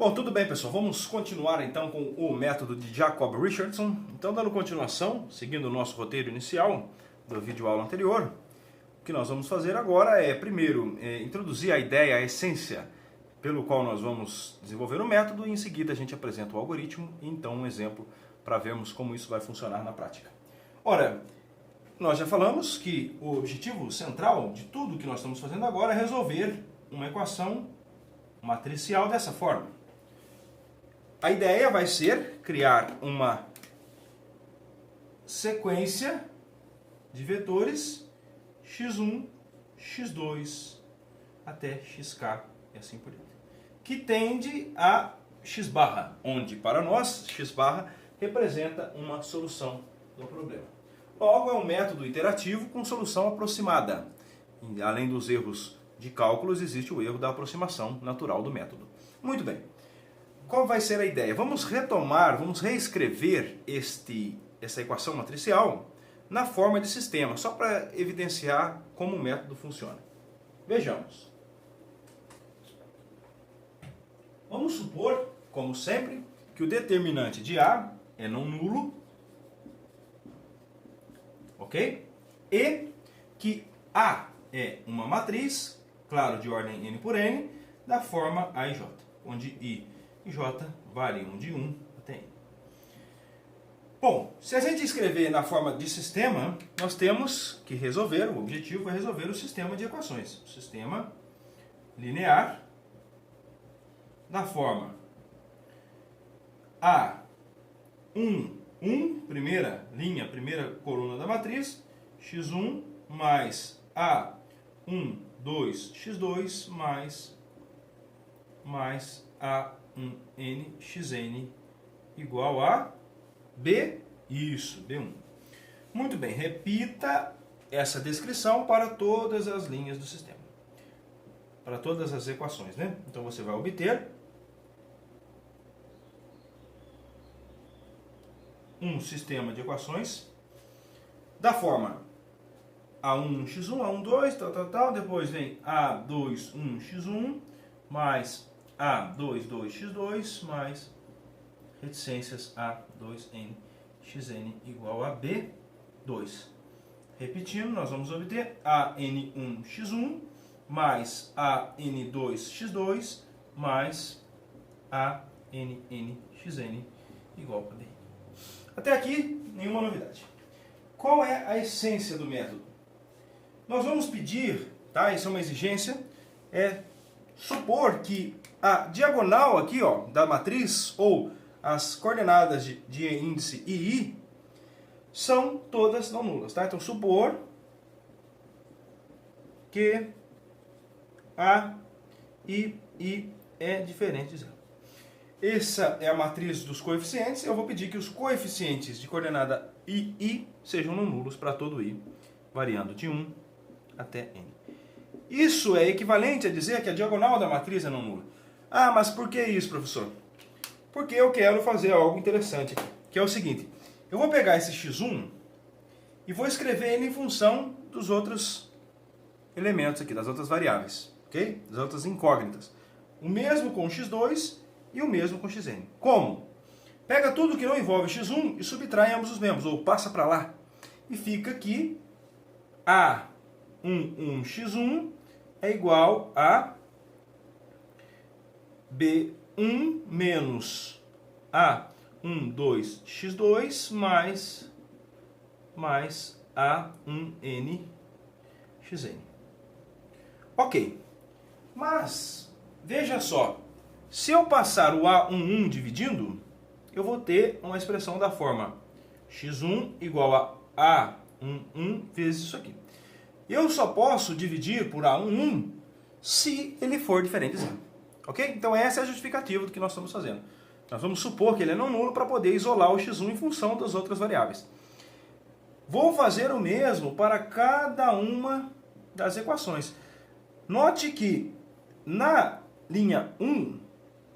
Bom, tudo bem, pessoal. Vamos continuar então com o método de Jacob Richardson. Então, dando continuação, seguindo o nosso roteiro inicial do vídeo aula anterior, o que nós vamos fazer agora é, primeiro, introduzir a ideia, a essência pelo qual nós vamos desenvolver o método, e em seguida a gente apresenta o algoritmo e então um exemplo para vermos como isso vai funcionar na prática. Ora, nós já falamos que o objetivo central de tudo que nós estamos fazendo agora é resolver uma equação matricial dessa forma. A ideia vai ser criar uma sequência de vetores x1, x2 até xk e assim por diante, que tende a x barra, onde para nós x barra representa uma solução do problema. Logo, é um método iterativo com solução aproximada. Além dos erros de cálculos, existe o erro da aproximação natural do método. Muito bem. Qual vai ser a ideia? Vamos retomar, vamos reescrever essa equação matricial na forma de sistema, só para evidenciar como o método funciona. Vejamos. Vamos supor, como sempre, que o determinante de A é não nulo, ok? E que A é uma matriz, claro, de ordem n por n, da forma A e J, onde I e J variam de 1 até n. Bom, se a gente escrever na forma de sistema, nós temos que resolver, o objetivo é resolver o sistema de equações. O sistema linear da forma A1, primeira linha, primeira coluna da matriz, x1 mais A1, 2, x2 mais A1n, xn igual a B, isso, B1. Muito bem, repita essa descrição para todas as linhas do sistema. Para todas as equações, né? Então você vai obter um sistema de equações da forma A1, x1, A1, 2, tal, depois vem A2, 1, x1, mais A2, 2, x2, mais reticências A2n, xn igual a B2. Repetindo, nós vamos obter AN1, x1, mais AN2, x2, mais ANN, xn igual a B. Até aqui, nenhuma novidade. Qual é a essência do método? Nós vamos pedir, tá? Isso é uma exigência, supor que a diagonal aqui, ó, da matriz, ou as coordenadas de índice II, são todas não nulas, tá? Então, supor que A e I é diferente de zero. Essa é a matriz dos coeficientes. Eu vou pedir que os coeficientes de coordenada I sejam não nulos para todo I, variando de 1 até n. Isso é equivalente a dizer que a diagonal da matriz é não nula. Ah, mas por que isso, professor? Porque eu quero fazer algo interessante aqui, que é o seguinte. Eu vou pegar esse x1 e vou escrever ele em função dos outros elementos aqui, das outras variáveis, ok? Das outras incógnitas. O mesmo com x2 e o mesmo com xn. Como? Pega tudo que não envolve x1 e subtrai ambos os membros, ou passa para lá. E fica aqui A1, x1 é igual a B1 menos A1, 2, x2 mais A1n, xn. Ok, mas veja só, se eu passar o A11 dividindo, eu vou ter uma expressão da forma x1 igual a A11 vezes isso aqui. Eu só posso dividir por A11 se ele for diferente de zero. Ok? Então essa é a justificativa do que nós estamos fazendo. Nós vamos supor que ele é não nulo para poder isolar o x1 em função das outras variáveis. Vou fazer o mesmo para cada uma das equações. Note que na linha 1,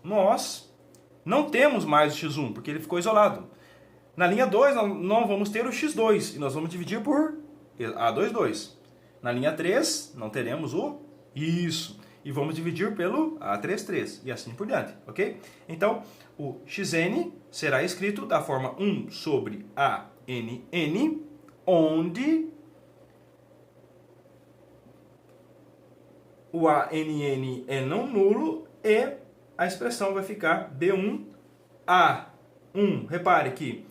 nós não temos mais o x1, porque ele ficou isolado. Na linha 2, nós não vamos ter o x2, e nós vamos dividir por A2, 2. Na linha 3, não teremos o isso. e vamos dividir pelo A33 e assim por diante, ok? Então, o xn será escrito da forma 1 sobre ANN, onde o ANN é não nulo e a expressão vai ficar B1A1. Repare que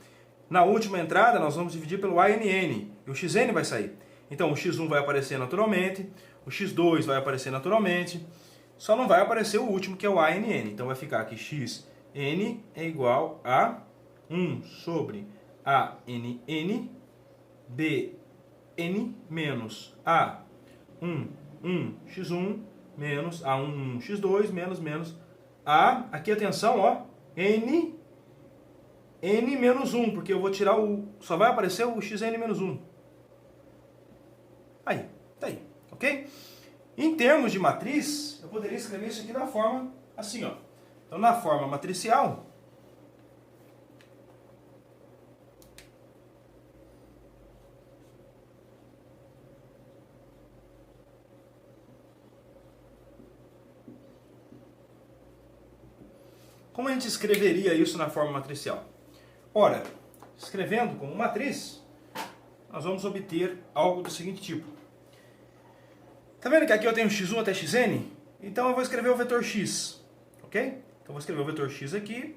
na última entrada nós vamos dividir pelo ANN e o xn vai sair. Então o x1 vai aparecer naturalmente, o x2 vai aparecer naturalmente, só não vai aparecer o último que é o ANN. Então vai ficar aqui xn é igual a 1 sobre ANN Bn menos A1 x1 menos A1 x2 menos A, aqui atenção, ó, n menos 1, porque eu vou tirar o, só vai aparecer o xn menos 1. Aí, tá aí, ok? Em termos de matriz, eu poderia escrever isso aqui da forma assim, ó. Então, na forma matricial, como a gente escreveria isso na forma matricial? Ora, escrevendo como matriz, nós vamos obter algo do seguinte tipo. Tá vendo que aqui eu tenho x1 até xn? Então eu vou escrever o vetor x, ok? Então eu vou escrever o vetor x aqui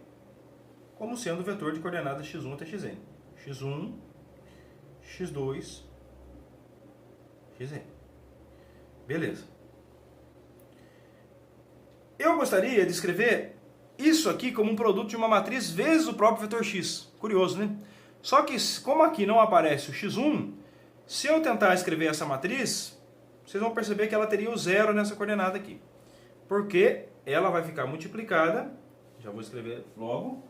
como sendo o vetor de coordenadas x1 até xn. x1, x2, xn. Beleza. Eu gostaria de escrever isso aqui como um produto de uma matriz vezes o próprio vetor x. Curioso, né? Só que, como aqui não aparece o x1, se eu tentar escrever essa matriz, vocês vão perceber que ela teria o zero nessa coordenada aqui. Porque ela vai ficar multiplicada, já vou escrever logo,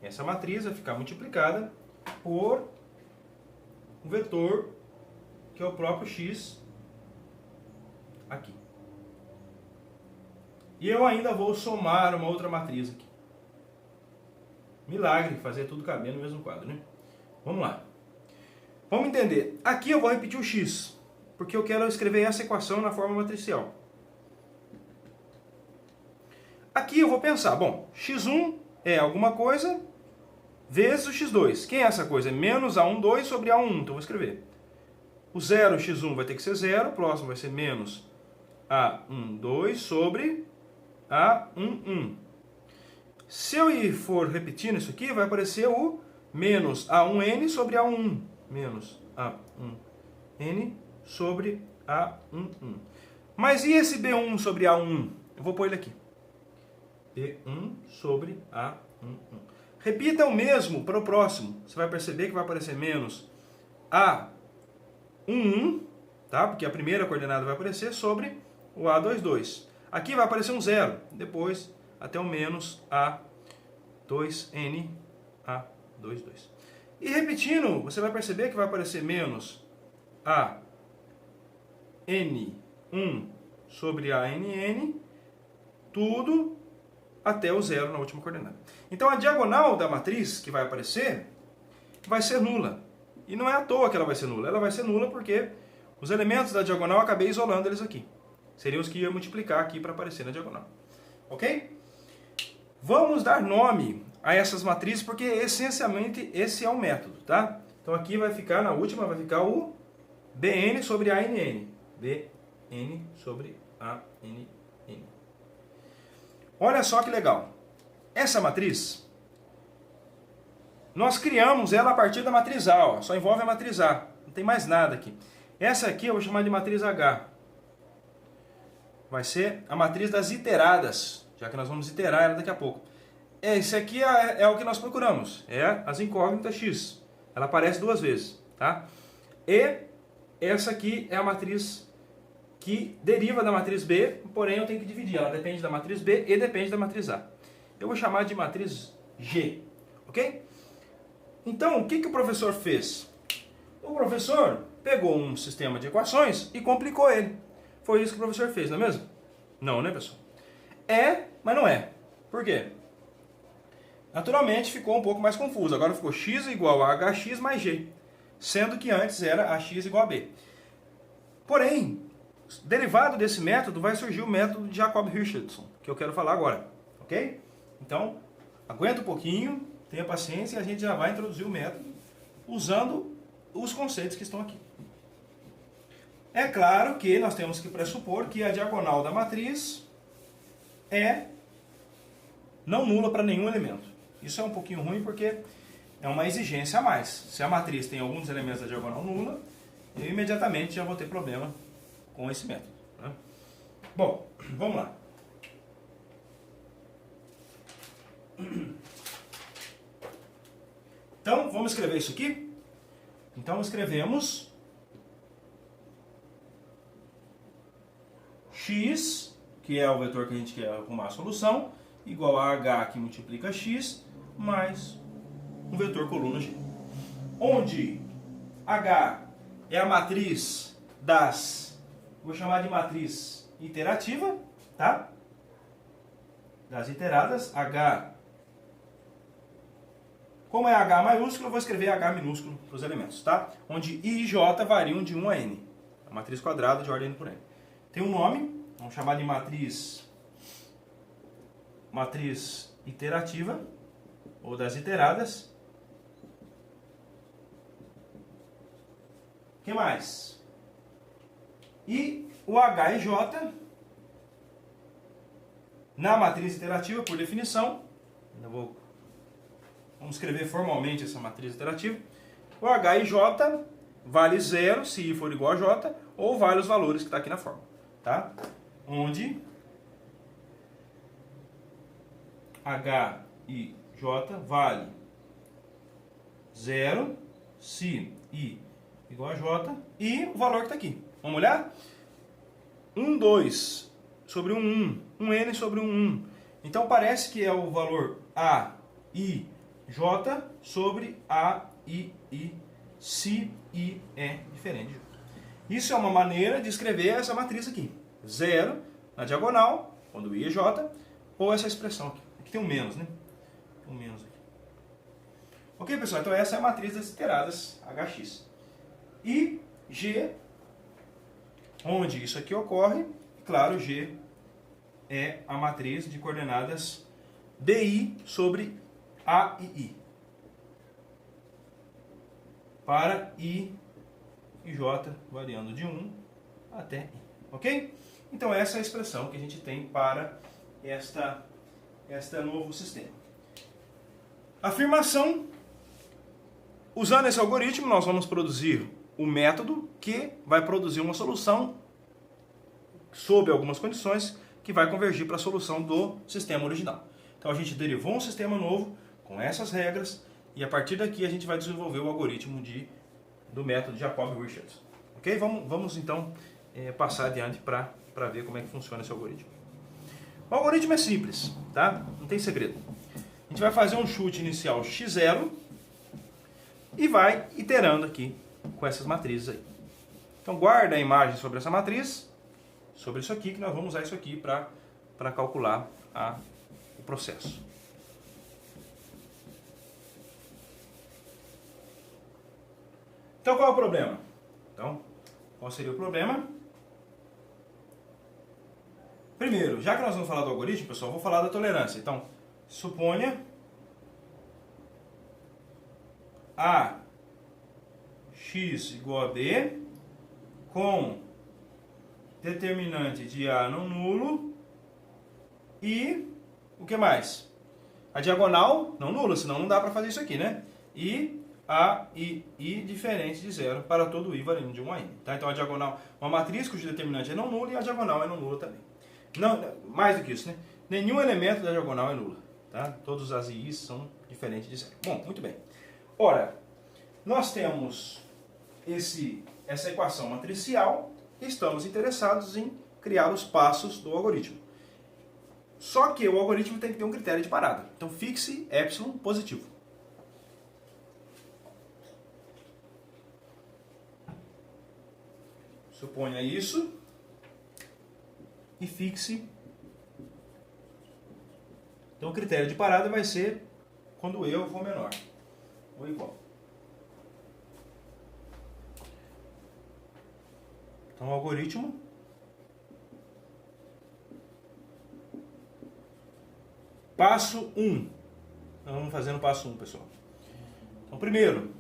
essa matriz vai ficar multiplicada por um vetor que é o próprio x aqui. E eu ainda vou somar uma outra matriz aqui. Milagre, fazer tudo caber no mesmo quadro, né? Vamos lá. Vamos entender. Aqui eu vou repetir o x, porque eu quero escrever essa equação na forma matricial. Aqui eu vou pensar, bom, x1 é alguma coisa vezes o x2. Quem é essa coisa? É menos A12 sobre A1. Então eu vou escrever. O 0 x1 vai ter que ser 0, o próximo vai ser menos A12 sobre A11. Se eu for repetindo isso aqui, vai aparecer o menos A1n sobre A1. Menos A1n sobre A11. Mas e esse B1 sobre A1? Eu vou pôr ele aqui. B1 sobre A11. Repita o mesmo para o próximo. Você vai perceber que vai aparecer menos A11, tá? Porque a primeira coordenada vai aparecer sobre o A22. Aqui vai aparecer um zero. Depois até o menos A2n, A22. E repetindo, você vai perceber que vai aparecer menos AN1 sobre ANN, tudo até o zero na última coordenada. Então a diagonal da matriz que vai aparecer vai ser nula. E não é à toa que ela vai ser nula. Ela vai ser nula porque os elementos da diagonal eu acabei isolando eles aqui. Seriam os que ia multiplicar aqui para aparecer na diagonal. Ok? Vamos dar nome a essas matrizes porque essencialmente esse é o método, tá? Então aqui vai ficar, na última vai ficar o Bn sobre ANN. Bn sobre ANN. Olha só que legal. Essa matriz, nós criamos ela a partir da matriz A, ó. Só envolve a matriz A. Não tem mais nada aqui. Essa aqui eu vou chamar de matriz H. Vai ser a matriz das iteradas, já que nós vamos iterar ela daqui a pouco. Esse aqui é o que nós procuramos, é as incógnitas x. Ela aparece duas vezes, tá? E essa aqui é a matriz que deriva da matriz B, porém eu tenho que dividir. Ela depende da matriz B e depende da matriz A. Eu vou chamar de matriz G, ok? Então, o que o professor fez? O professor pegou um sistema de equações e complicou ele. Foi isso que o professor fez, não é mesmo? Não, né, pessoal? É, mas não é. Por quê? Naturalmente ficou um pouco mais confuso. Agora ficou x igual a hx mais g, sendo que antes era ax igual a b. Porém, Derivado desse método vai surgir o método de Jacob-Richardson, que eu quero falar agora, ok? Então, aguenta um pouquinho, tenha paciência e a gente já vai introduzir o método usando os conceitos que estão aqui. É claro que nós temos que pressupor que a diagonal da matriz é não nula para nenhum elemento. Isso é um pouquinho ruim porque é uma exigência a mais. Se a matriz tem alguns elementos da diagonal nula, eu imediatamente já vou ter problema com esse método, né? Bom, vamos lá. Então, vamos escrever isso aqui? Então, escrevemos x, que é o vetor que a gente quer arrumar a solução, igual a h que multiplica x, mais um vetor coluna G. Onde H é a matriz vou chamar de matriz iterativa, tá? Das iteradas, H. Como é H maiúsculo, eu vou escrever H minúsculo para os elementos, tá? Onde I e J variam de 1 a N. A matriz quadrada de ordem N por N. Tem um nome, vamos chamar de matriz iterativa, ou das iteradas. O que mais? E o H e J, na matriz iterativa, por definição, vamos escrever formalmente essa matriz iterativa, o H e J vale 0 se I for igual a J, ou vale os valores que está aqui na fórmula, tá? Onde H e J vale 0 se I igual a J e o valor que está aqui. Vamos olhar? 1, 2 sobre 1, 1n sobre 1. Então parece que é o valor A, I, J sobre A, I, se I é diferente de J. Isso é uma maneira de escrever essa matriz aqui. 0 na diagonal, quando I é J, ou essa expressão aqui. Aqui tem um menos, né? Tem um menos aqui. Ok, pessoal? Então essa é a matriz das iteradas HX. E G, onde isso aqui ocorre, claro, G é a matriz de coordenadas DI sobre A e I. Para I e J variando de 1 até I. Ok? Então essa é a expressão que a gente tem para este novo sistema. Afirmação. Usando esse algoritmo, nós vamos produzir o método que vai produzir uma solução sob algumas condições que vai convergir para a solução do sistema original. Então a gente derivou um sistema novo com essas regras e a partir daqui a gente vai desenvolver o algoritmo do método Jacob-Richardson. Ok? Vamos então passar adiante para ver como é que funciona esse algoritmo. O algoritmo é simples, tá? Não tem segredo. A gente vai fazer um chute inicial x0 e vai iterando aqui com essas matrizes aí. Então guarda a imagem sobre essa matriz, sobre isso aqui, que nós vamos usar isso aqui para calcular o processo. Então qual é o problema? Então, qual seria o problema? Primeiro, já que nós vamos falar do algoritmo, pessoal, vou falar da tolerância. Então, suponha A x igual a B com determinante de A não nulo e o que mais? A diagonal não nula, senão não dá para fazer isso aqui, né? E A e I diferente de 0 para todo I valendo de 1 a N. Tá? Então a diagonal, uma matriz cujo determinante é não nulo e a diagonal é não nula também. Não, mais do que isso, né? Nenhum elemento da diagonal é nula. Tá? Todos as I's são diferentes de 0. Bom, muito bem. Ora, nós temos essa equação matricial e estamos interessados em criar os passos do algoritmo. Só que o algoritmo tem que ter um critério de parada. Então fixe epsilon positivo. Suponha isso e fixe. Então o critério de parada vai ser quando eu for menor ou igual. Então o algoritmo Passo 1. Nós vamos fazer no passo 1, pessoal. Então, primeiro,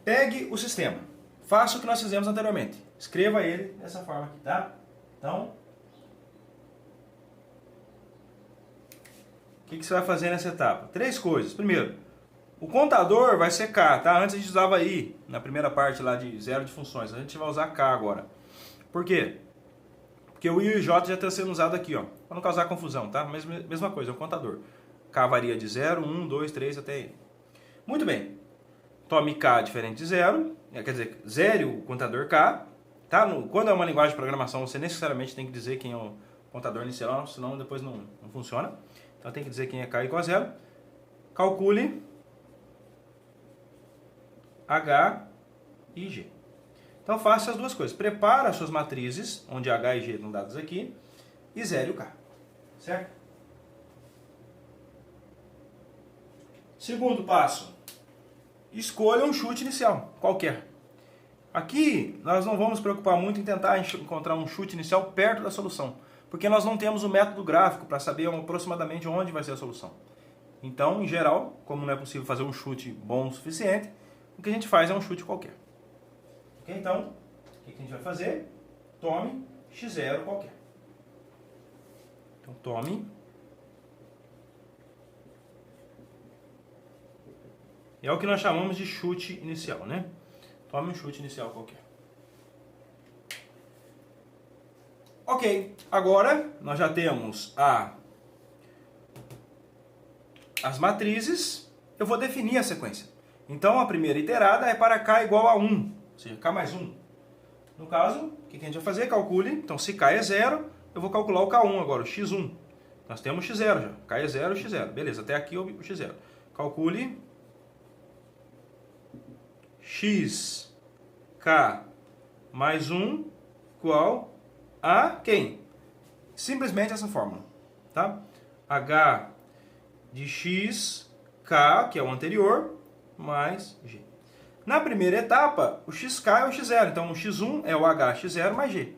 pegue o sistema. Faça o que nós fizemos anteriormente. Escreva ele dessa forma aqui, tá? Então, o que você vai fazer nessa etapa? 3 coisas. Primeiro, o contador vai ser K, tá? Antes a gente usava I, na primeira parte lá de zero de funções. A gente vai usar K agora. Por quê? Porque o I e o J já está sendo usado aqui, ó. Para não causar confusão, tá? Mesma coisa, é o contador. K varia de 0, 1, 2, 3 até N. Muito bem. Tome K diferente de 0. Quer dizer, zere o contador K. Tá? Quando é uma linguagem de programação, você necessariamente tem que dizer quem é o contador inicial, senão depois não funciona. Então tem que dizer quem é K igual a 0. Calcule H e G. Então faça as duas coisas. Prepara as suas matrizes, onde H e G estão dados aqui, e zere o K. Certo? Segundo passo. Escolha um chute inicial, qualquer. Aqui nós não vamos nos preocupar muito em tentar encontrar um chute inicial perto da solução, porque nós não temos o método gráfico para saber aproximadamente onde vai ser a solução. Então, em geral, como não é possível fazer um chute bom o suficiente, o que a gente faz é um chute qualquer. Ok? Então, o que a gente vai fazer? Tome x0 qualquer. Então, tome. É o que nós chamamos de chute inicial, né? Tome um chute inicial qualquer. Ok, agora nós já temos as matrizes. Eu vou definir a sequência. Então a primeira iterada é para K igual a 1, ou seja, K mais 1. No caso, o que a gente vai fazer? Calcule. Então se K é 0, eu vou calcular o K1 agora, o x1. Nós temos x0 já. K é 0, x0. Beleza, até aqui o x0. Calcule x K mais 1 igual a quem? Simplesmente essa fórmula, tá? H de x, K, que é o anterior, mais G. Na primeira etapa, o xk é o x0, então o x1 é o hx0 mais G.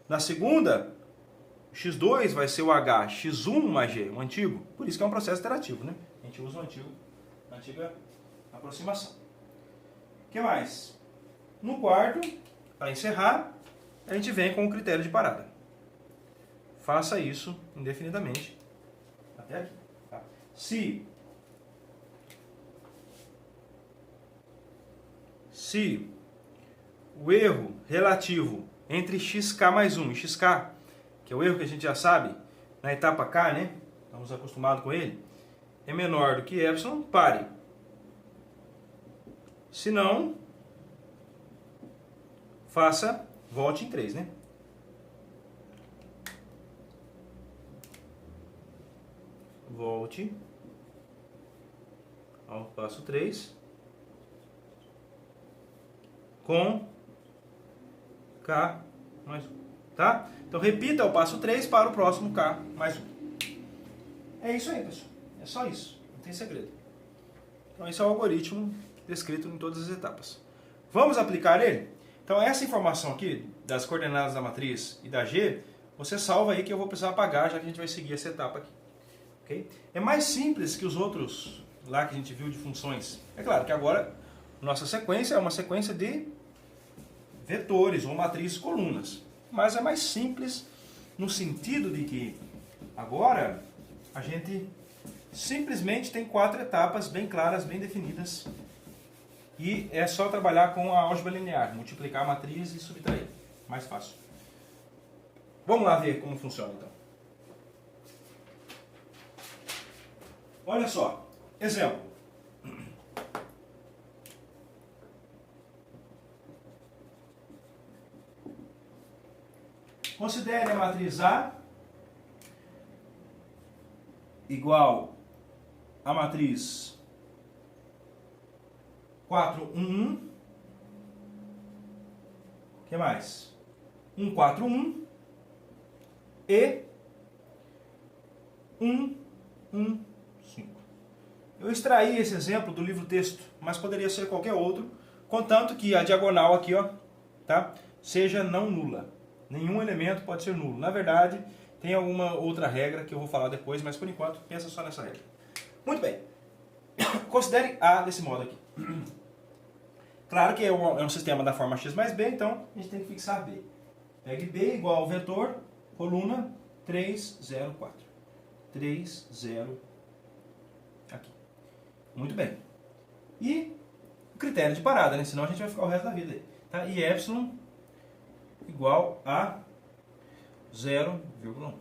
Na segunda, o x2 vai ser o hx1 mais G, o antigo. Por isso que é um processo iterativo, né? A gente usa a antiga aproximação. O que mais? No quarto, para encerrar, a gente vem com o critério de parada. Faça isso indefinidamente até aqui. Tá? Se o erro relativo entre xk mais 1 e xk, que é o erro que a gente já sabe na etapa K, né? Estamos acostumados com ele, é menor do que epsilon, pare. Se não, volte em 3, né? Volte ao passo 3 com K mais 1, tá? Então repita o passo 3 para o próximo K mais 1. É isso aí, pessoal. É só isso. Não tem segredo. Então esse é o algoritmo descrito em todas as etapas. Vamos aplicar ele? Então essa informação aqui, das coordenadas da matriz e da G, você salva aí que eu vou precisar apagar, já que a gente vai seguir essa etapa aqui. Okay? É mais simples que os outros lá que a gente viu de funções. É claro que agora nossa sequência é uma sequência de vetores ou matrizes colunas. Mas é mais simples no sentido de que agora a gente simplesmente tem 4 etapas bem claras, bem definidas. E é só trabalhar com a álgebra linear, multiplicar a matriz e subtrair. Mais fácil. Vamos lá ver como funciona então. Olha só, exemplo. Considere a matriz A igual a matriz 4, 1, 1. O que mais? 1, 4, 1 e 1, 1, 5. Eu extraí esse exemplo do livro texto, mas poderia ser qualquer outro, contanto que a diagonal aqui, ó, tá, seja não nula. Nenhum elemento pode ser nulo. Na verdade, Tem alguma outra regra que eu vou falar depois, mas por enquanto, pensa só nessa regra. Muito bem. Considere A desse modo aqui. Claro que é um sistema da forma x mais b, então a gente tem que fixar B. Pegue B igual ao vetor, coluna 3, 0, 4. 3, 0, aqui. Muito bem. E o critério de parada, né? Senão a gente vai ficar o resto da vida aí. Tá? E epsilon igual a 0,1. O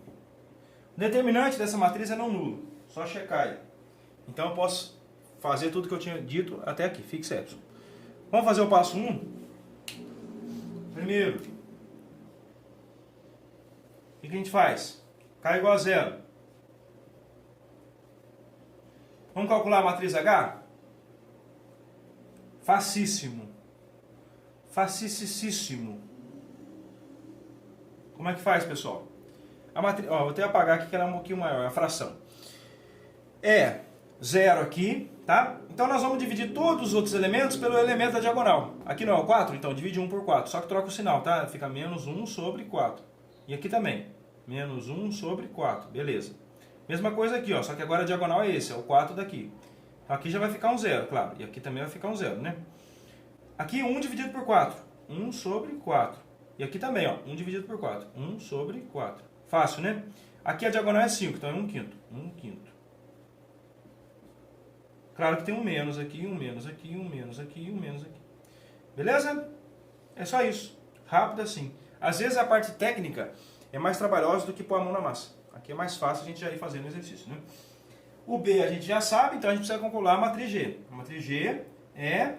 determinante dessa matriz é não nulo. Só checar aí. Então eu posso fazer tudo que eu tinha dito até aqui. Fixe epsilon. Vamos fazer o passo 1? Primeiro, o que a gente faz? K igual a 0. Vamos calcular a matriz H? Facíssimo. Facicíssimo. Como é que faz, pessoal? A matriz, vou até apagar aqui que ela é um pouquinho maior, a fração. É 0 aqui, tá? Então nós vamos dividir todos os outros elementos pelo elemento da diagonal. Aqui não é o 4? Então divide 1 por 4. Só que troca o sinal, tá? Fica menos 1 sobre 4. E aqui também. Menos 1 sobre 4. Beleza. Mesma coisa aqui, ó. Só que agora a diagonal é esse, é o 4 daqui. Então aqui já vai ficar um 0, claro. E aqui também vai ficar um 0, né? Aqui 1 dividido por 4. 1 sobre 4. E aqui também, ó. 1 dividido por 4. 1 sobre 4. Fácil, né? Aqui a diagonal é 5, então é 1 quinto. 1 quinto. Claro que tem um menos aqui, um menos aqui, um menos aqui e um menos aqui. Beleza? É só isso. Rápido assim. Às vezes a parte técnica é mais trabalhosa do que pôr a mão na massa. Aqui é mais fácil a gente já ir fazendo o exercício, né? O B a gente já sabe, então a gente precisa calcular a matriz G. A matriz G é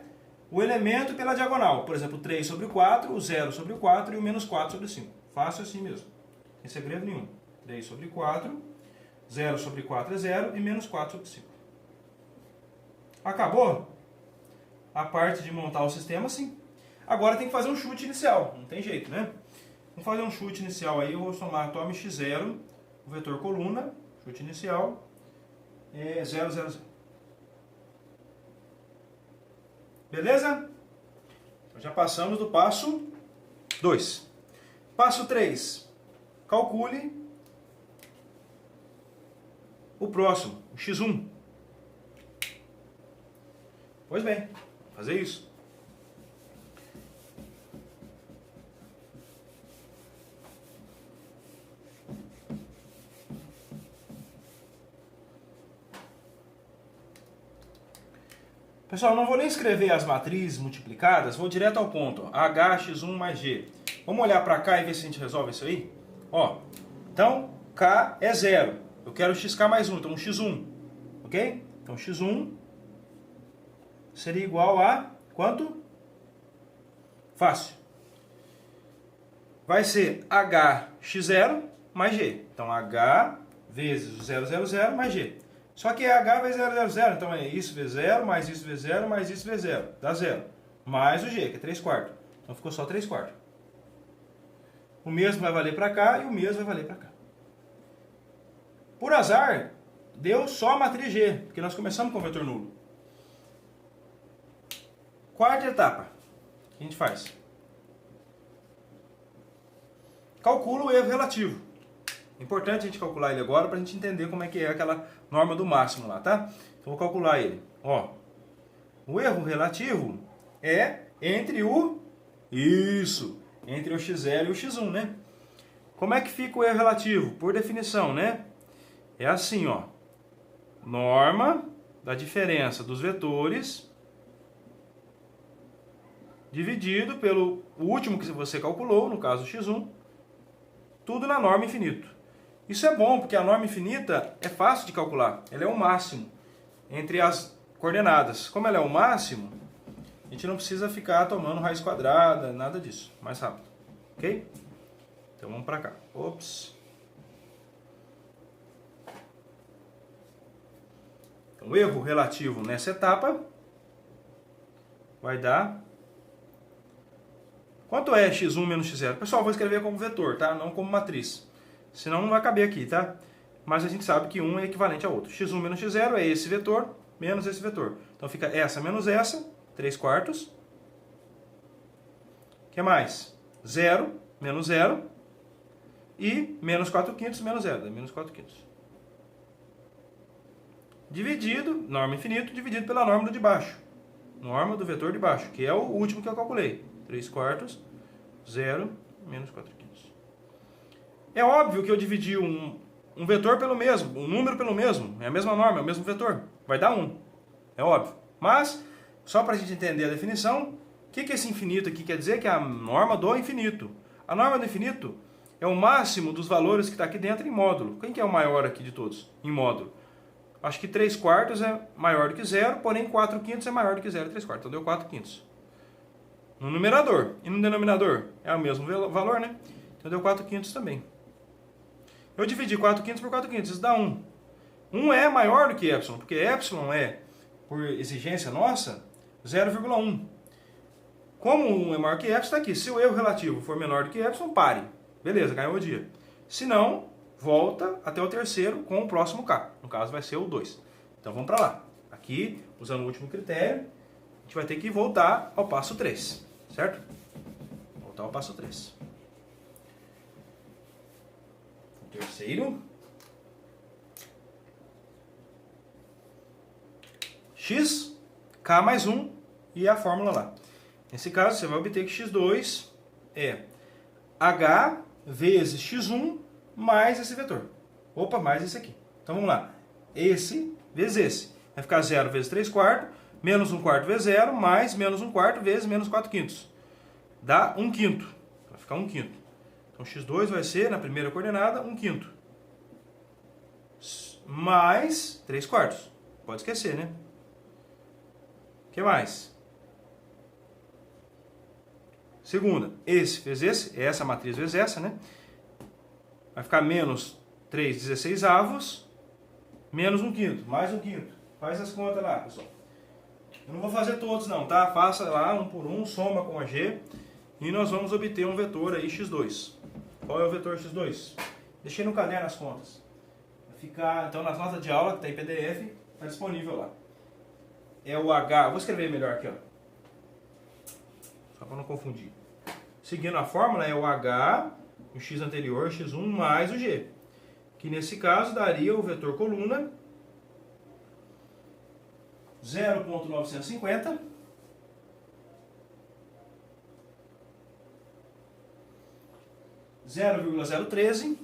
o elemento pela diagonal. Por exemplo, 3 sobre 4, o 0 sobre 4 e o menos 4 sobre 5. Fácil assim mesmo. Sem segredo nenhum. 3 sobre 4, 0 sobre 4 é 0 e menos 4 sobre 5. Acabou? A parte de montar o sistema, sim. Agora tem que fazer um chute inicial. Não tem jeito, né? Vamos fazer um chute inicial aí. Eu vou somar tome x0, o vetor coluna, chute inicial, 0, 0, 0. Beleza? Então já passamos do passo 2. Passo 3. Calcule o próximo, o x1. Pois bem, vou fazer isso. Pessoal, não vou nem escrever as matrizes multiplicadas, vou direto ao ponto. H, x1 mais g. Vamos olhar para cá e ver se a gente resolve isso aí? Ó, então, K é 0. Eu quero xk mais 1, então x1. Ok? Então x1 seria igual a quanto? Fácil. Vai ser hx0 mais g. Então h vezes o 0, 0, 0 mais g. Só que é h vezes 0, 0, 0. Então é isso vezes 0, mais isso vezes 0, mais isso vezes 0. Dá 0. Mais o g, que é 3 quartos. Então ficou só 3 quartos. O mesmo vai valer para cá e o mesmo vai valer para cá. Por azar, deu só a matriz G, porque nós começamos com o vetor nulo. Quarta etapa. O que a gente faz? Calcula o erro relativo. É importante a gente calcular ele agora para a gente entender como é que é aquela norma do máximo lá, tá? Então vou calcular ele. Ó, o erro relativo é entre o... Isso! Entre o x0 e o x1, né? Como é que fica o erro relativo? Por definição, né? É assim, ó. Norma da diferença dos vetores dividido pelo último que você calculou, no caso x1, tudo na norma infinito. Isso é bom, porque a norma infinita é fácil de calcular. Ela é o máximo entre as coordenadas. Como ela é o máximo, a gente não precisa ficar tomando raiz quadrada, nada disso. Mais rápido. Ok? Então vamos para cá. Ops. Então, o erro relativo nessa etapa vai dar... Quanto é x1 menos x0? Pessoal, vou escrever como vetor, tá? Não como matriz. Senão não vai caber aqui, tá? Mas a gente sabe que um é equivalente ao outro. x1 menos x0 é esse vetor menos esse vetor. Então fica essa menos essa, 3 quartos. O que mais? 0 menos 0. e menos 4 quintos menos zero, dá menos 4 quintos. Dividido, norma infinito, dividido pela norma do de baixo. Norma do vetor de baixo, que é o último que eu calculei. 3 quartos, 0, menos 4 quintos. É óbvio que eu dividi um vetor pelo mesmo, um número pelo mesmo. É a mesma norma, é o mesmo vetor. Vai dar 1. É óbvio. Mas, só para a gente entender a definição, o que esse infinito aqui quer dizer? Que é a norma do infinito. A norma do infinito é o máximo dos valores que está aqui dentro em módulo. Quem que é o maior aqui de todos em módulo? Acho que 3 quartos é maior do que 0, porém 4 quintos é maior do que 0 e 3 quartos. Então deu 4 quintos. No numerador. E no denominador é o mesmo valor, né? Então deu 4 quintos também. Eu dividi 4 quintos por 4 quintos, isso dá 1. 1 é maior do que epsilon, porque epsilon é, por exigência nossa, 0,1. Como 1 é maior que epsilon, está aqui. Se o erro relativo for menor do que epsilon, pare. Beleza, ganhou o dia. Se não, volta até o terceiro com o próximo K. No caso vai ser o 2. Então vamos para lá. Aqui, usando o último critério, a gente vai ter que voltar ao passo 3. Certo? Voltar ao passo 3. O terceiro. X, K mais 1 e a fórmula lá. Nesse caso, você vai obter que x2 é h vezes x1 mais esse vetor. Opa, mais esse aqui. Então vamos lá. Esse vezes esse. Vai ficar 0 vezes 3 quartos, menos 1 quarto vezes 0, mais menos 1 quarto vezes menos 4 quintos. Dá 1 quinto. Vai ficar 1 quinto. Então x2 vai ser, na primeira coordenada, 1 quinto. Mais 3 quartos. Pode esquecer, né? O que mais? Segunda, esse vezes esse, essa matriz vezes essa, né? Vai ficar menos 3 16avos, menos 1 quinto, mais 1 quinto. Faz as contas lá, pessoal. Eu não vou fazer todos não, tá? Faça lá um por um, soma com a G, e nós vamos obter um vetor aí, x2. Qual é o vetor x2? Deixei no caderno as contas. Vai ficar, então, nas notas de aula, que está em PDF, está disponível lá. É o H, vou escrever melhor aqui, ó. Só para não confundir. Seguindo a fórmula, é o H, o x anterior, x1 mais o G. Que nesse caso daria o vetor coluna 0,950 0,013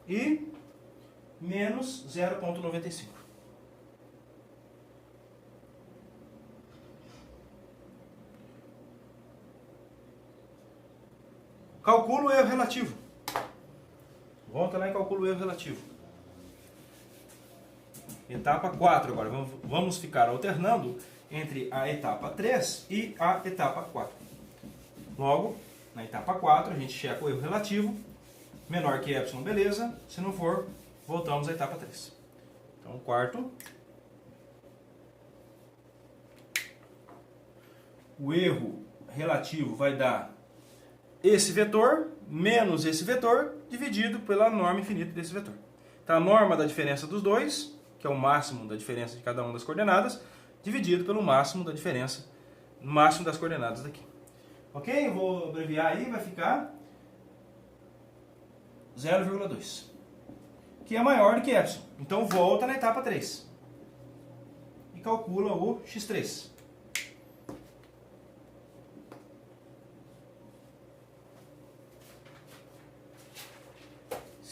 e menos 0,95. Calcula o erro relativo. Volta lá e calcula o erro relativo. Etapa 4 agora. Vamos ficar alternando entre a etapa 3 e a etapa 4. Logo, na etapa 4, a gente checa o erro relativo. Menor que epsilon, beleza. Se não for, voltamos à etapa 3. Então, quarto. O erro relativo vai dar esse vetor menos esse vetor dividido pela norma infinita desse vetor. Então, a norma da diferença dos dois, que é o máximo da diferença de cada uma das coordenadas, dividido pelo máximo da diferença, máximo das coordenadas daqui. Ok? Eu vou abreviar aí, vai ficar 0,2. Que é maior do que epsilon. Então, volta na etapa 3. E calcula o x3.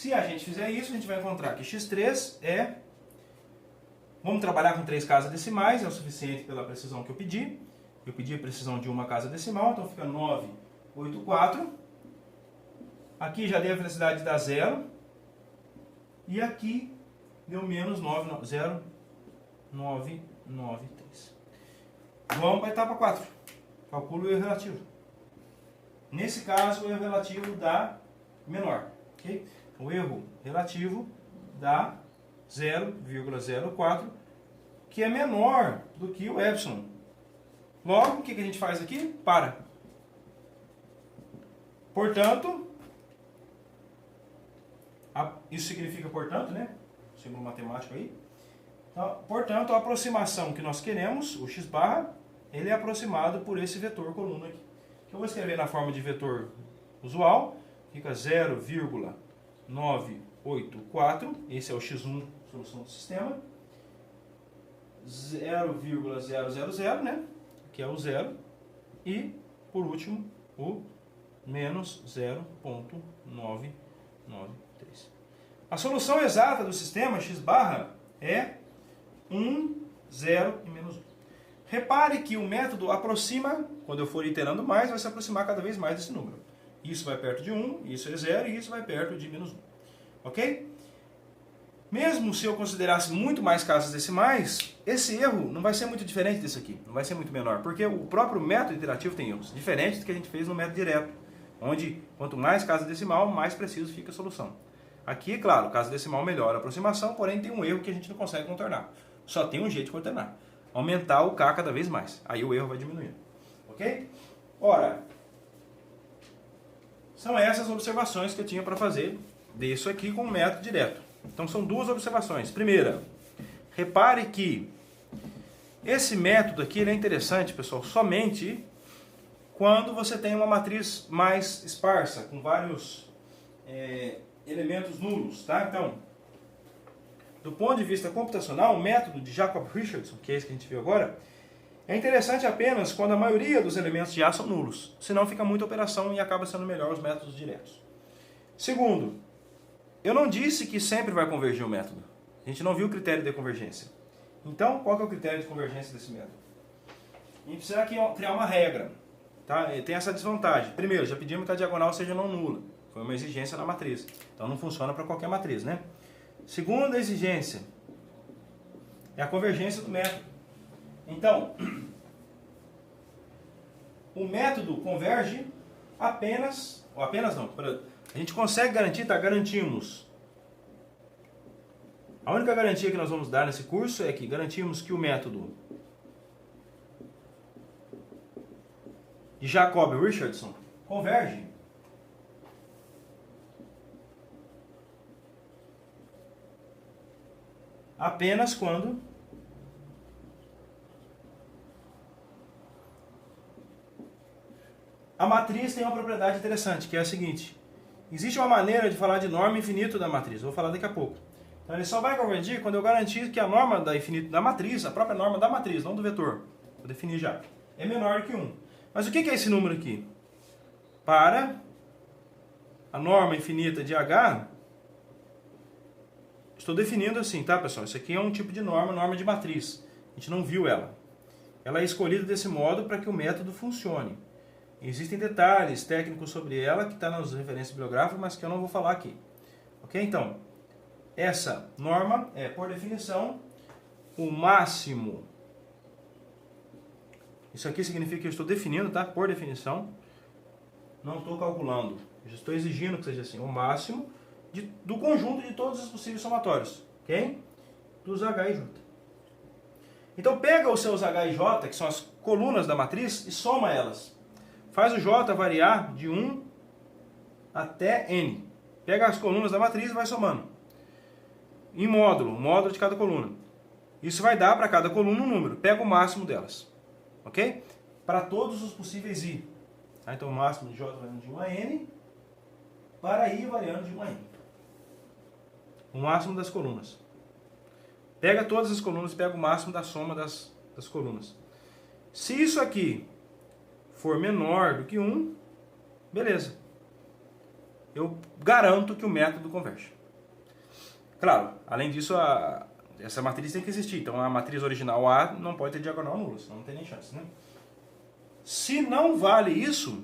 Se a gente fizer isso, a gente vai encontrar que x3 é... Vamos trabalhar com 3 casas decimais, é o suficiente pela precisão que eu pedi. Eu pedi a precisão de uma casa decimal, então fica 984. Aqui já dei a velocidade de dar 0. E aqui deu menos 0,993. Vamos para a etapa 4. Calculo o erro relativo. Nesse caso, o erro relativo dá menor. Okay? O erro relativo dá 0,04, que é menor do que o epsilon. Logo, o que a gente faz aqui? Para. Portanto, isso significa portanto, né? Símbolo matemático aí. Então, portanto, a aproximação que nós queremos, o x barra, ele é aproximado por esse vetor coluna aqui, que eu vou escrever na forma de vetor usual, fica 0,984, esse é o x1, solução do sistema, 0,000, né, que é o zero, e, por último, o menos 0,993. A solução exata do sistema x barra é 1, 0 e menos 1. Repare que o método aproxima, quando eu for iterando mais, vai se aproximar cada vez mais desse número. Isso vai perto de 1, isso é 0 e isso vai perto de menos 1. Ok? Mesmo se eu considerasse muito mais casas decimais, esse erro não vai ser muito diferente desse aqui, não vai ser muito menor, porque o próprio método iterativo tem erros, diferente do que a gente fez no método direto, onde quanto mais casa decimal, mais preciso fica a solução. Aqui, claro, casa decimal melhora a aproximação, porém tem um erro que a gente não consegue contornar. Só tem um jeito de contornar. Aumentar o K cada vez mais. Aí o erro vai diminuindo. Ok? Ora, são essas observações que eu tinha para fazer disso aqui com o método direto. Então são duas observações. Primeira, repare que esse método aqui ele é interessante, pessoal, somente quando você tem uma matriz mais esparsa, com vários elementos nulos. Tá? Então, do ponto de vista computacional, o método de Jacob-Richardson, que é esse que a gente viu agora, é interessante apenas quando a maioria dos elementos de A são nulos. Senão fica muita operação e acaba sendo melhor os métodos diretos. Segundo, eu não disse que sempre vai convergir o método. A gente não viu o critério de convergência. Então, qual que é o critério de convergência desse método? A gente precisa criar uma regra. Tá? Tem essa desvantagem. Primeiro, já pedimos que a diagonal seja não nula. Foi uma exigência na matriz. Então não funciona para qualquer matriz, né? Segunda exigência é a convergência do método. Então, o método converge apenas, ou apenas não, a gente consegue garantir, tá? Garantimos. A única garantia que nós vamos dar nesse curso é que garantimos que o método de Jacob-Richardson converge apenas quando a matriz tem uma propriedade interessante, que é a seguinte. Existe uma maneira de falar de norma infinito da matriz, vou falar daqui a pouco. Então ele só vai convergir quando eu garantir que a norma da infinito da matriz, a própria norma da matriz, não do vetor, vou definir já, é menor que 1. Mas o que é esse número aqui? Para a norma infinita de H, estou definindo assim, tá, pessoal? Isso aqui é um tipo de norma de matriz. A gente não viu ela. Ela é escolhida desse modo para que o método funcione. Existem detalhes técnicos sobre ela que está nas referências bibliográficas, mas que eu não vou falar aqui. Ok? Então, essa norma é, por definição, o máximo. Isso aqui significa que eu estou definindo, tá? Por definição. Não estou calculando. Eu estou exigindo que seja assim, o máximo do conjunto de todos os possíveis somatórios, ok? Dos H e J. Então pega os seus H e J, que são as colunas da matriz, e soma elas. Faz o J variar de 1 até N. Pega as colunas da matriz e vai somando. Em módulo, módulo de cada coluna. Isso vai dar para cada coluna um número. Pega o máximo delas, ok? Para todos os possíveis I. Então o máximo de J variando de 1 a N, para I variando de 1 a N. O máximo das colunas. Pega todas as colunas e pega o máximo da soma das colunas. Se isso aqui for menor do que 1, beleza. Eu garanto que o método converge. Claro, além disso, essa matriz tem que existir. Então a matriz original A não pode ter diagonal nula, senão não tem nem chance, né? Se não vale isso,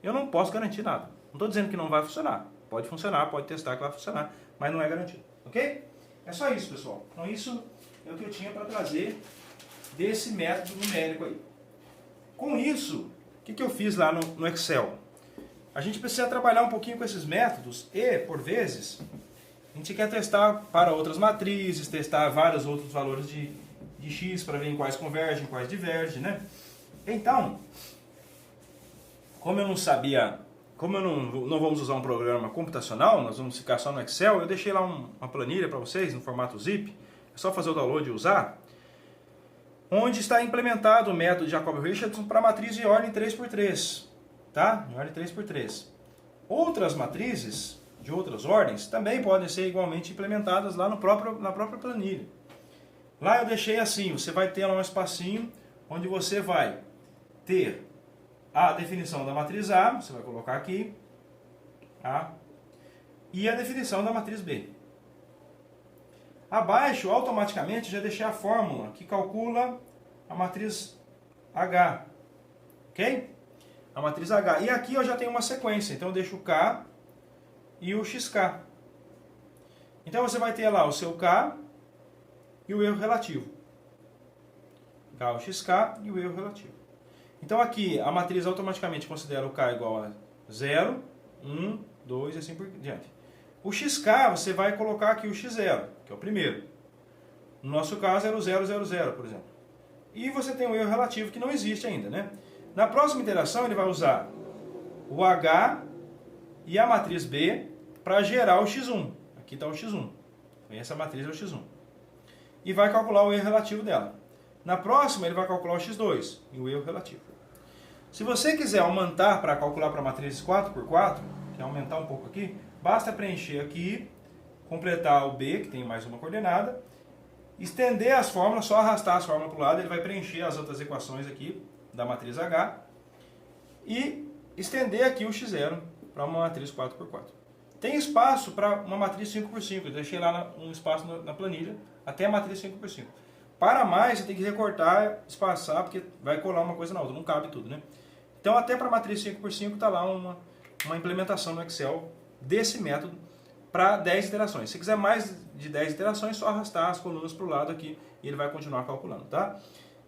eu não posso garantir nada. Não estou dizendo que não vai funcionar. Pode funcionar, pode testar que vai funcionar, mas não é garantido. Ok? É só isso, pessoal. Então isso é o que eu tinha para trazer desse método numérico aí. Com isso, o que eu fiz lá no Excel? A gente precisa trabalhar um pouquinho com esses métodos e, por vezes, a gente quer testar para outras matrizes, testar vários outros valores de x para ver em quais convergem, em quais divergem, né? Então, como eu não sabia, como eu não vamos usar um programa computacional, nós vamos ficar só no Excel, eu deixei lá uma planilha para vocês, no formato zip, é só fazer o download e usar, onde está implementado o método de Jacob-Richardson para matriz de ordem 3x3. tá? Em ordem 3 por 3. Outras matrizes de outras ordens também podem ser igualmente implementadas lá na própria planilha. Lá eu deixei assim, você vai ter lá um espacinho onde você vai ter a definição da matriz A, você vai colocar aqui, A, e a definição da matriz B. Abaixo, automaticamente, já deixei a fórmula que calcula a matriz H, ok? A matriz H. E aqui eu já tenho uma sequência, então eu deixo o K e o XK. Então você vai ter lá o seu K e o erro relativo. K, o XK e o erro relativo. Então aqui a matriz automaticamente considera o K igual a 0, 1, 2 e assim por diante. O XK você vai colocar aqui o X0, que é o primeiro. No nosso caso era o 0, 0, 0, por exemplo. E você tem o erro relativo que não existe ainda, né? Na próxima iteração ele vai usar o H e a matriz B para gerar o X1. Aqui está o X1. Essa matriz é o X1. E vai calcular o erro relativo dela. Na próxima ele vai calcular o X2 e o erro relativo. Se você quiser aumentar para calcular para a matriz 4x4, que é aumentar um pouco aqui, basta preencher aqui, completar o B, que tem mais uma coordenada, estender as fórmulas, só arrastar as fórmulas para o lado, ele vai preencher as outras equações aqui da matriz H e estender aqui o X0 para uma matriz 4x4. Tem espaço para uma matriz 5x5, eu deixei lá um espaço na planilha até a matriz 5x5. Para mais, você tem que recortar, espaçar, porque vai colar uma coisa na outra, não cabe tudo, né? Então, até para a matriz 5x5 está lá uma implementação no Excel desse método para 10 iterações. Se quiser mais de 10 iterações, é só arrastar as colunas para o lado aqui e ele vai continuar calculando, tá?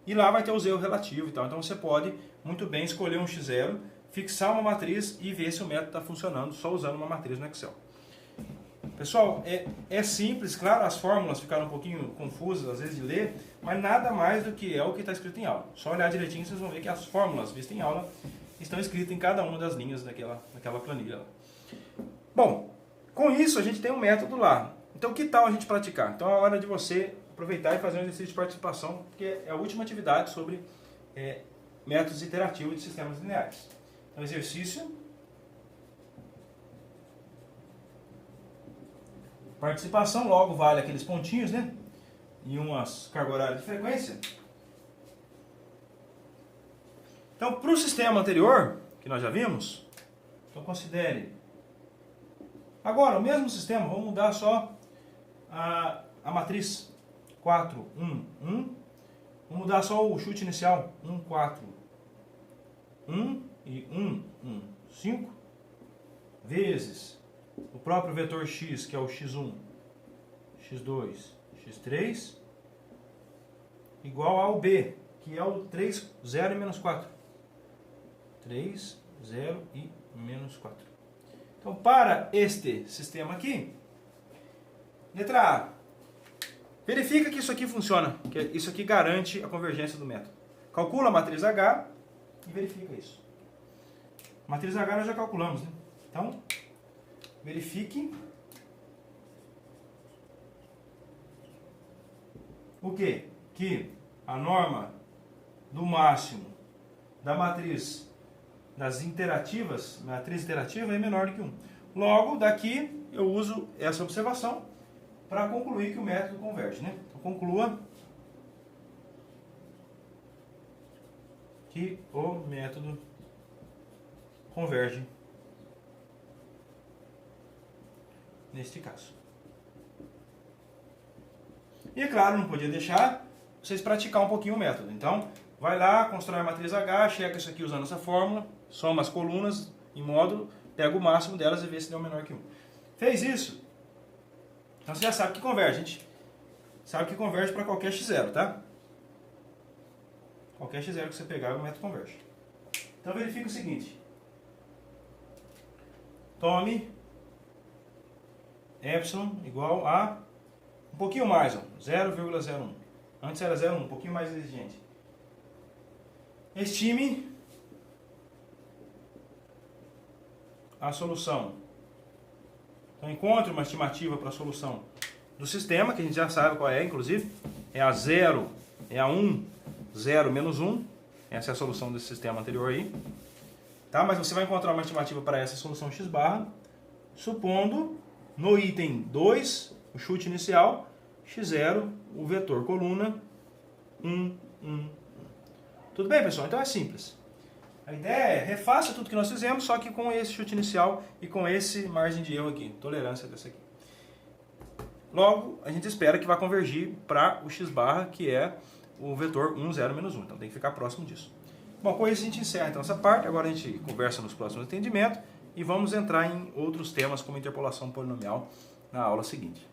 E lá vai ter os erros relativos e tal. Então, você pode muito bem escolher um X0, fixar uma matriz e ver se o método está funcionando só usando uma matriz no Excel. Pessoal, é simples, claro, as fórmulas ficaram um pouquinho confusas às vezes de ler, mas nada mais do que é o que está escrito em aula. Só olhar direitinho vocês vão ver que as fórmulas vistas em aula estão escritas em cada uma das linhas daquela planilha lá. Bom, com isso a gente tem um método lá. Então que tal a gente praticar? Então é hora de você aproveitar e fazer um exercício de participação, porque é a última atividade sobre métodos iterativos de sistemas lineares. Então exercício... Participação logo vale aqueles pontinhos, né? E umas cargas horárias de frequência. Então, para o sistema anterior, que nós já vimos, então considere. Agora, o mesmo sistema, vamos mudar só a matriz 4, 1, 1. Vamos mudar só o chute inicial, 1, 4, 1 e 1, 1, 5, vezes o próprio vetor x, que é o x1, x2, x3, igual ao b, que é o 3, 0 e menos 4. 3, 0 e menos 4. Então, para este sistema aqui, letra A, verifica que isso aqui funciona, que isso aqui garante a convergência do método. Calcula a matriz H e verifica isso. A matriz H nós já calculamos, né? Então, verifique o quê? Que a norma do máximo da matriz das interativas, matriz interativa é menor do que 1. Logo, daqui eu uso essa observação para concluir que o método converge, né? Então, conclua que o método converge neste caso. E é claro, não podia deixar vocês praticar um pouquinho o método. Então, vai lá, constrói a matriz H, checa isso aqui usando essa fórmula, soma as colunas em módulo, pega o máximo delas e vê se deu menor que 1. Fez isso? Então você já sabe que converge. A gente sabe que converge para qualquer x0, tá? Qualquer x0 que você pegar, o método converge. Então verifica o seguinte. Tome epsilon igual a um pouquinho mais, 0,01. Antes era 0,1, um pouquinho mais exigente. Estime a solução. Então encontre uma estimativa para a solução do sistema, que a gente já sabe qual é, inclusive. É a 0, é a 1, 0 menos 1. Essa é a solução desse sistema anterior aí. Tá? Mas você vai encontrar uma estimativa para essa solução x barra, supondo no item 2, o chute inicial, x0, o vetor coluna, 1, 1. Tudo bem, pessoal? Então é simples. A ideia é refaça tudo que nós fizemos, só que com esse chute inicial e com esse margem de erro aqui, tolerância dessa aqui. Logo, a gente espera que vai convergir para o x barra, que é o vetor 1, 0, menos 1. Então tem que ficar próximo disso. Bom, com isso a gente encerra então essa parte. Agora a gente conversa nos próximos atendimentos e vamos entrar em outros temas como interpolação polinomial na aula seguinte.